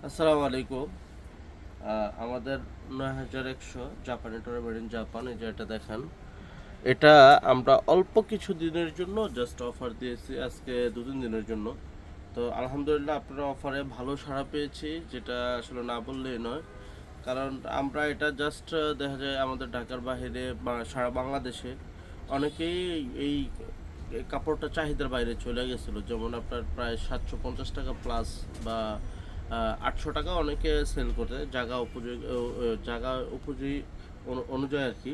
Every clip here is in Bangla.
আসসালামু আলাইকুম। আমাদের ৯১০০ জাপানি টোরে মেড ইন জাপান, এই যে এটা দেখেন, এটা আমরা অল্প কিছু দিনের জন্য জাস্ট অফার দিয়েছি, আজকে ২-৩ দিনের জন্য। তো আলহামদুলিল্লাহ আপনারা অফারে ভালো সাড়া পেয়েছি, যেটা আসলে না বললেই নয়। কারণ আমরা এটা জাস্ট দেখা যায় আমাদের ঢাকার বাইরে বা সারা বাংলাদেশে অনেকেই এই এই কাপড়টা চাহিদার বাইরে চলে গেছিলো, যেমন আপনার প্রায় ৭৫০ টাকা প্লাস বা ৮০০ টাকা অনেকে সেল করে জায়গা উপযোগী, জায়গা উপযোগী অনুযায়ী আর কি।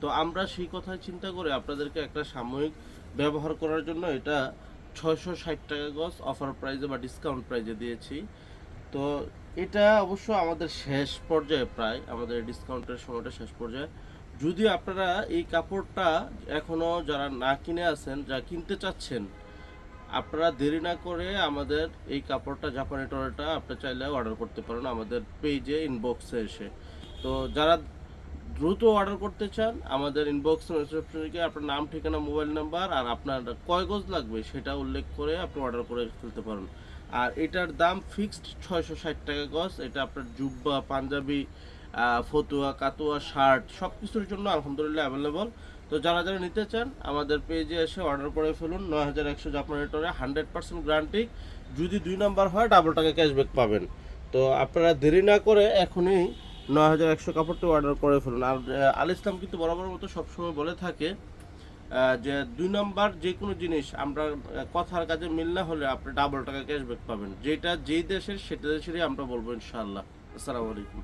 তো আমরা সেই কথা চিন্তা করে আপনাদেরকে একটা সাময়িক ব্যবহার করার জন্য এটা ৬৬০ টাকা গজ অফার প্রাইজে বা ডিসকাউন্ট প্রাইজে দিয়েছি। তো এটা অবশ্য আমাদের শেষ পর্যায়ে, প্রায় আমাদের ডিসকাউন্টের সময়টা শেষ পর্যায়ে। যদি আপনারা এই কাপড়টা এখনও যারা না কিনে আছেন, যা কিনতে চাচ্ছেন, আপনারা দেরি না করে আমাদের এই কাপড়টা জাপানি টরেটা আপনারা চাইলে অর্ডার করতে পারেন আমাদের পেজে ইনবক্সে এসে। তো যারা দ্রুত অর্ডার করতে চান, আমাদের ইনবক্স রিসেপশনে গিয়ে আপনার নাম, ঠিকানা, মোবাইল নাম্বার আর আপনার কয় গজ লাগবে সেটা উল্লেখ করে আপনি অর্ডার করে ফেলতে পারেন। আর এটার দাম ফিক্সড ৬৬০ টাকা গজ। এটা আপনার জুব্বা, পাঞ্জাবি, ফতুয়া, কাতুয়া, শার্ট সব কিছুর জন্য আলহামদুলিল্লাহ অ্যাভেলেবল। তো যারা যারা নিতে চান আমাদের পেজে এসে অর্ডার করে ফেলুন। ৯১০০ জাপানি টরে 100% গ্যারান্টি। যদি ২ নাম্বার হয় ডাবল টাকা ক্যাশব্যাক পাবেন। তো আপনারা দেরি না করে এখনই ৯১০০ কাপড়টি অর্ডার করে ফেলুন। আর আল ইসলাম কিন্তু বরাবর মতো সবসময় বলে থাকে যে ২ নাম্বার যে কোনো জিনিস আমরা কথার কাজে মিল না হলে আপনি ডাবল টাকা ক্যাশব্যাক পাবেন। যেটা যেই দেশের সেটা দেশেরই আমরা বলবো ইনশাআল্লাহ। আসসালামু আলাইকুম।